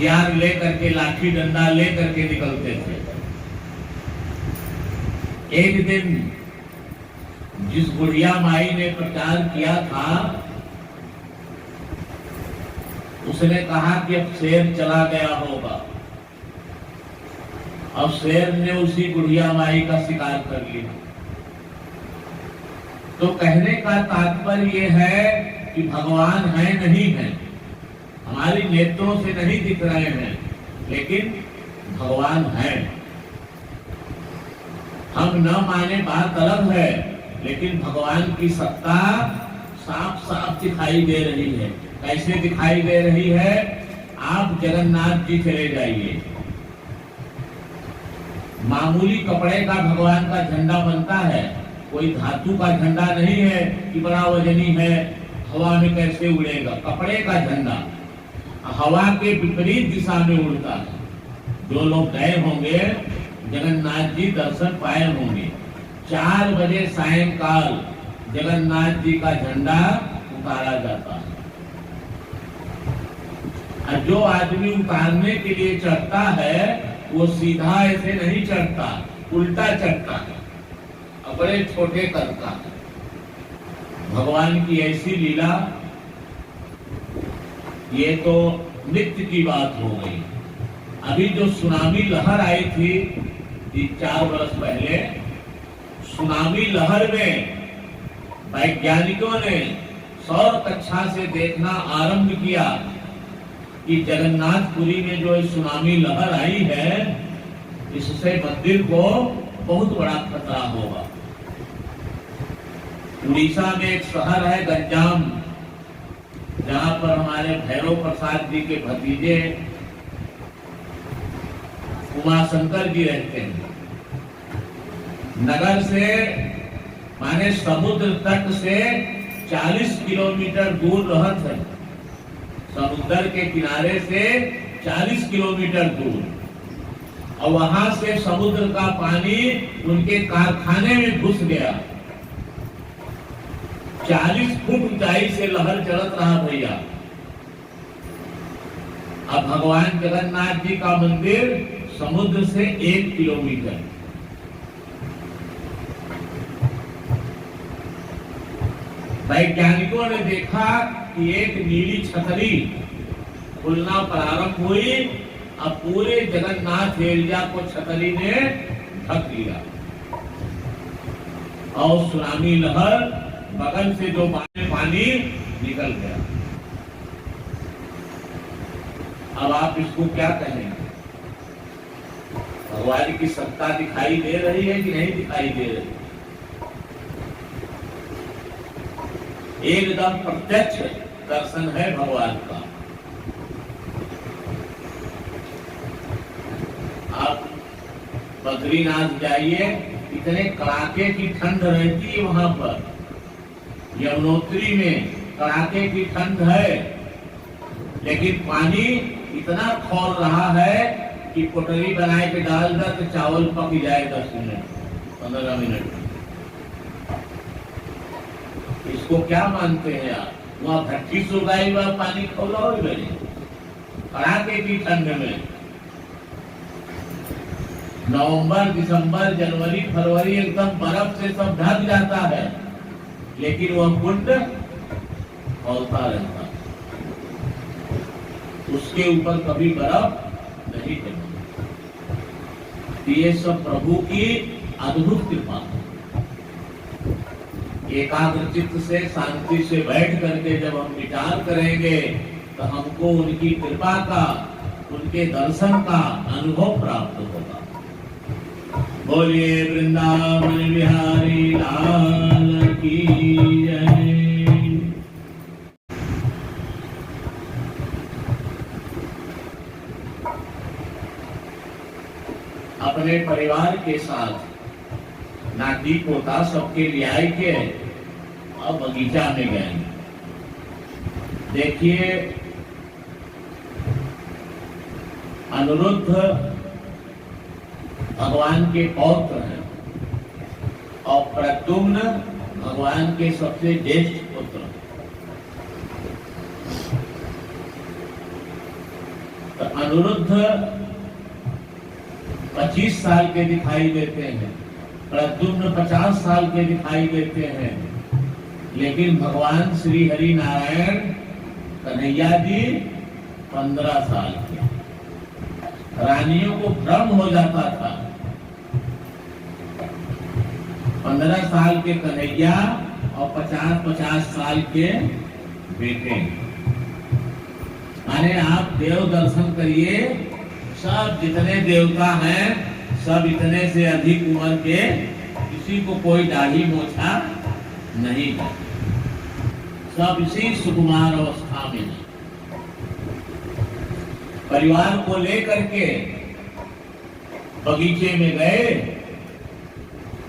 हथियार लेकर के, लाठी डंडा लेकर के निकलते थे। एक दिन जिस बुढ़िया माई ने प्रचार किया था, उसने कहा कि अब शेर चला गया होगा। अब शेर ने उसी बुढ़िया माई का शिकार कर लिया। तो कहने का तात्पर्य यह है कि भगवान है नहीं है, हमारी नेत्रों से नहीं दिख रहे हैं, लेकिन भगवान है। हम न माने बात अलग है, लेकिन भगवान की सत्ता साफ साफ दिखाई दे रही है। कैसे दिखाई दे रही है? आप जगन्नाथ जी चले जाइए, मामूली कपड़े का भगवान का झंडा बनता है, कोई धातु का झंडा नहीं है कि बड़ा वजनी है, हवा में कैसे उड़ेगा। कपड़े का झंडा हवा के विपरीत दिशा में उड़ता है। जो लोग गए होंगे जगन्नाथ जी दर्शन पाए होंगे, 4 बजे सायंकाल जगन्नाथ जी का झंडा उतारा जाता है। और जो आदमी उतारने के लिए चढ़ता है वो सीधा ऐसे नहीं चढ़ता, उल्टा चढ़ता है, बड़े छोटे करता है। भगवान की ऐसी लीला, ये तो नित्य की बात हो गई। अभी जो सुनामी लहर आई थी 3-4 वर्ष पहले, सुनामी लहर में वैज्ञानिकों ने सौर कक्षा से देखना आरंभ किया कि जगन्नाथपुरी में जो सुनामी लहर आई है, इससे मंदिर को बहुत बड़ा खतरा होगा। उड़ीसा में एक शहर है गंजाम, जहां पर हमारे भैरव प्रसाद जी के भतीजे उमाशंकर जी रहते हैं। नगर से माने समुद्र तट से 40 किलोमीटर दूर रहत है, समुद्र के किनारे से 40 किलोमीटर दूर, और वहां से समुद्र का पानी उनके कारखाने में घुस गया। 40 फुट ऊंचाई से लहर चलत रहा भैया। अब भगवान जगन्नाथ जी का मंदिर समुद्र से 1 किलोमीटर। वैज्ञानिकों ने देखा कि एक नीली छतरी खुलना प्रारंभ हुई, अब पूरे जगन्नाथ एरिया को छतरी ने ढक लिया, और सुनामी लहर बगल से जो पानी निकल गया। अब आप इसको क्या कहेंगे? भगवान की सत्ता दिखाई दे रही है कि नहीं दिखाई दे रही? एकदम प्रत्यक्ष दर्शन है भगवान का। आप बद्रीनाथ जाइए, इतने कड़ाके की ठंड रहती है वहां पर। यमुनोत्री में कड़ाके की ठंड है, लेकिन पानी इतना खौल रहा है कि पोटली बनाए के डाल दे तो चावल पक जाए 10 मिनट 15 मिनट। इसको क्या मानते हैं आप? वहां भट्टी सुगाई हुआ पानी खौला हो गए कड़ाके की ठंड में। नवंबर, दिसंबर, जनवरी, फरवरी एकदम बर्फ से सब ढक जाता है, लेकिन वह कुंड खौलता रहता, उसके ऊपर कभी बर्फ नहीं जमी। ये सब प्रभु की अद्भुत कृपा है। एकाग्र चित्त से, शांति से बैठ करके जब हम विचार करेंगे तो हमको उनकी कृपा का, उनके दर्शन का अनुभव प्राप्त होगा। बोलिए वृंदावन बिहारी लाल की जय। अपने परिवार के साथ नाती पोता सबके लियाई के और बगीचा में गए। देखिए, अनिरुद्ध भगवान के पौत्र हैं और प्रद्युम्न भगवान के सबसे ज्येष्ठ पुत्र। तो अनिरुद्ध 25 साल के दिखाई देते हैं, प्रद्युम्न 50 साल के दिखाई देते हैं, लेकिन भगवान श्री हरि नारायण कन्हैया जी 15 साल के। रानियों को भ्रम हो जाता था, 15 साल के कन्हैया और 50-50 साल के बेटे। माने आप देव दर्शन करिए, सब जितने देवता हैं सब इतने से अधिक उम्र के, किसी को कोई दाढ़ी मोछा नहीं है, सब इसी सुकुमार अवस्था में है। परिवार को लेकर के बगीचे में गए।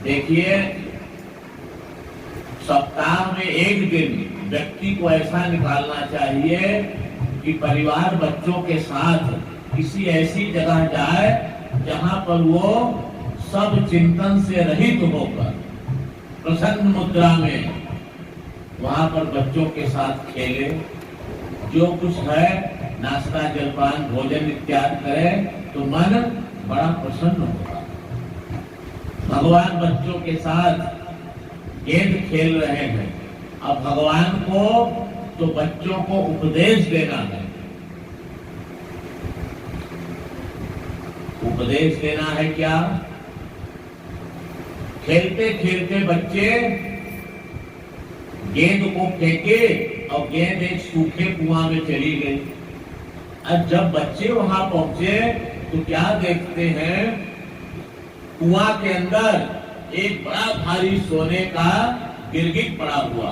देखिए, सप्ताह में एक दिन व्यक्ति को ऐसा निकालना चाहिए कि परिवार बच्चों के साथ किसी ऐसी जगह जाए जहां पर वो सब चिंतन से रहित होकर प्रसन्न मुद्रा में वहां पर बच्चों के साथ खेले, जो कुछ है नाश्ता जलपान भोजन इत्यादि करे तो मन बड़ा प्रसन्न होगा। भगवान बच्चों के साथ गेंद खेल रहे हैं। अब भगवान को तो बच्चों को उपदेश देना है। उपदेश देना है क्या? खेलते खेलते बच्चे गेंद को फेंके और गेंद एक सूखे कुआं में चली गई। अब जब बच्चे वहां पहुंचे तो क्या देखते हैं, कुआं के अंदर एक बड़ा भारी सोने का गिरगिट पड़ा हुआ,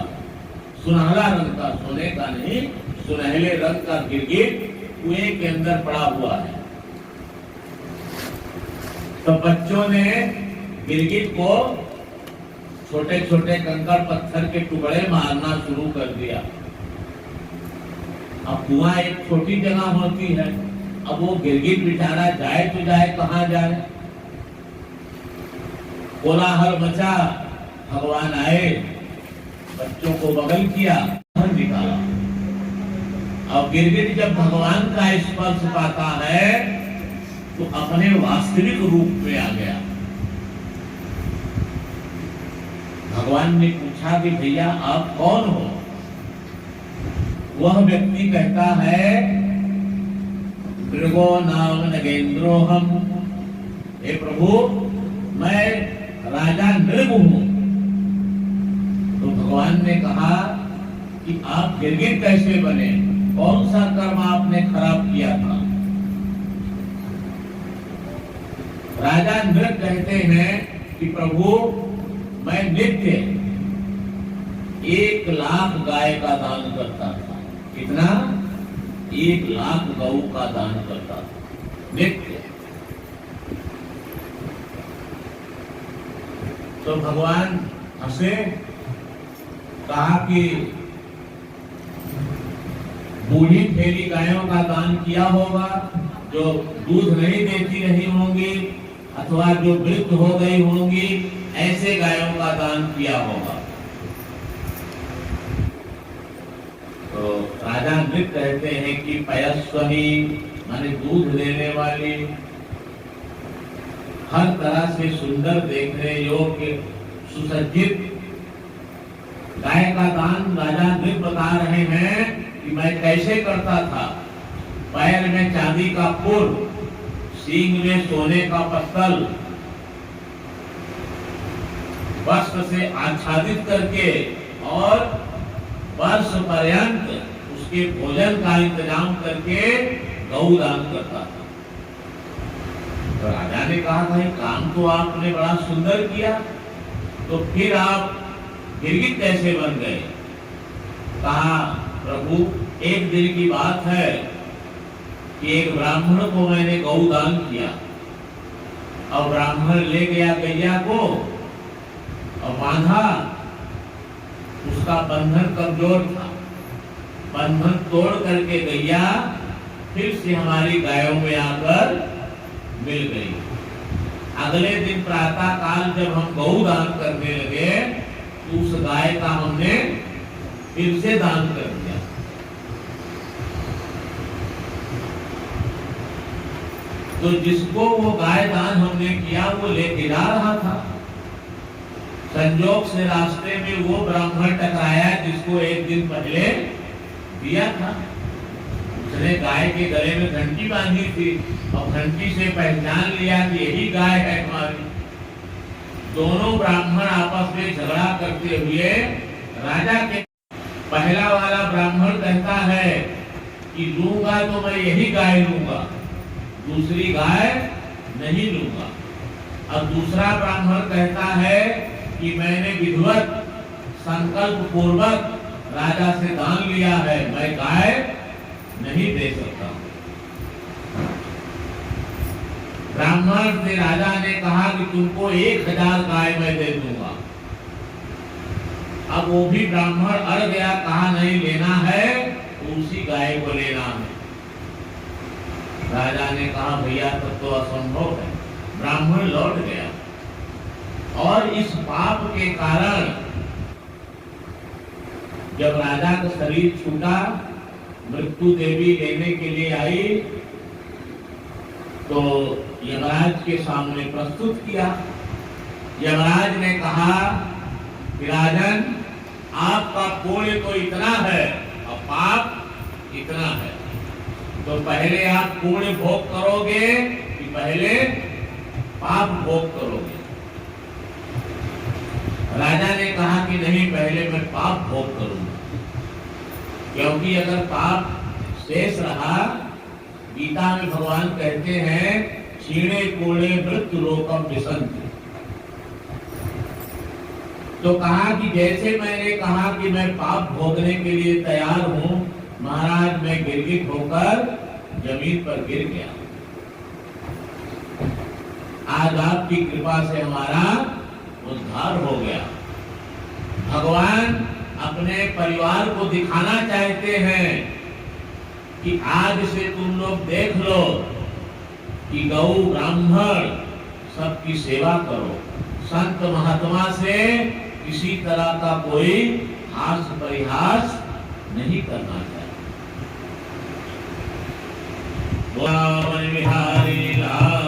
सुनहरा रंग का, सोने का नहीं, सुनहरे रंग का गिरगिट कुएं के अंदर पड़ा हुआ है। तो बच्चों ने गिरगिट को छोटे छोटे कंकड़ पत्थर के टुकड़े मारना शुरू कर दिया। अब कुआं एक छोटी जगह होती है, अब वो गिरगिट बेचारा जाए तो जाए कहां जाए। कोलाहल मचा, भगवान आए, बच्चों को बगल किया, निकाला। अब गिरगिट जब भगवान का स्पर्श पाता है तो अपने वास्तविक रूप में आ गया। भगवान ने पूछा कि भैया आप कौन हो? वह व्यक्ति कहता है, मृगो नाम नगेंद्रो हम। हे प्रभु, मैं राजा नृग हूं। तो भगवान ने कहा कि आप गिरगिट कैसे बने? कौन सा कर्म आपने खराब किया था? राजा नृग कहते हैं कि प्रभु, मैं नित्य 1 लाख गाय का दान करता था। कितना? 1 लाख गौ का दान करता था नित्य। तो भगवान हंसे, कहा कि बूढ़ी ठेली गायों का दान किया होगा, जो दूध नहीं देती रही होंगी अथवा जो वृद्ध हो गई होंगी, ऐसे गायों का दान किया होगा। तो राजा नृग कहते हैं कि पयस्वनी माने दूध देने वाली, हर तरह से सुंदर, देखने योग्य, सुसज्जित गाय का दान राजा नृग बता रहे हैं कि मैं कैसे करता था। पैर में चांदी का फूल, सींग में सोने का पत्तल, वस्त्र से आच्छादित करके और वर्ष पर्यंत उसके भोजन का इंतजाम करके गौदान करता था। तो राजा ने कहा, भाई काम तो आपने बड़ा सुंदर किया, तो फिर आप गिरगिट कैसे बन गए? कहा, प्रभु, एक दिन की बात है कि एक ब्राह्मण को मैंने गौदान किया और ब्राह्मण ले गया गैया को और बांधा। उसका बंधन कमजोर था, बंधन तोड़ करके गैया फिर से हमारी गायों में आकर मिल गई। अगले दिन प्रातः काल जब हम गौदान करने लगे तो उस गाय का हमने फिर से दान कर दिया। तो जिसको वो गाय दान हमने किया वो लेके जा रहा था। संजोग से रास्ते में वो ब्राह्मण टकराया जिसको एक दिन पहले दिया था। उसने गाय के गले में घंटी बांधी थी और घंटी से पहचान लिया कि यही गाय है हमारी। दोनों ब्राह्मण आपस में झगड़ा करते हुए राजा के, पहला वाला ब्राह्मण कहता है कि लूंगा तो मैं यही गाय लूंगा, दूसरी गाय नहीं लूंगा। अब दूसरा ब्राह्मण कहता है कि मैंने विधिवत संकल्प पूर्वक राजा से दान लिया है, मैं गाय नहीं दे सकता। ब्राह्मण से राजा ने कहा कि तुमको 1000 गाय मैं दे दूंगा। अब वो भी ब्राह्मण अड़ गया, कहा नहीं लेना है तो उसी गाय को लेना है। राजा ने कहा भैया तब तो असंभव है। ब्राह्मण लौट गया और इस पाप के कारण जब राजा का शरीर छूटा, मृत्यु देवी लेने के लिए आई तो यमराज के सामने प्रस्तुत किया। यमराज ने कहा कि राजन, आपका पुण्य तो इतना है और पाप इतना है, तो पहले आप पुण्य भोग करोगे कि पहले पाप भोग करोगे? राजा ने कहा कि नहीं, पहले मैं पाप भोग करूंगा, क्योंकि अगर पाप शेष रहा, गीता में भगवान कहते हैं क्षीणे कोणे मृत्यु लोकम विसंति। तो कहा कि जैसे मैंने कहा कि मैं पाप भोगने के लिए तैयार हूं, महाराज मैं गिरगिट होकर जमीन पर गिर गया। आज आपकी कृपा से हमारा उद्धार हो गया। भगवान अपने परिवार को दिखाना चाहते हैं कि आज से तुम लोग देख लो कि गौ ब्राह्मण सबकी सेवा करो, संत महात्मा से किसी तरह का कोई हास परिहास नहीं करना चाहिए। बिहारी लाल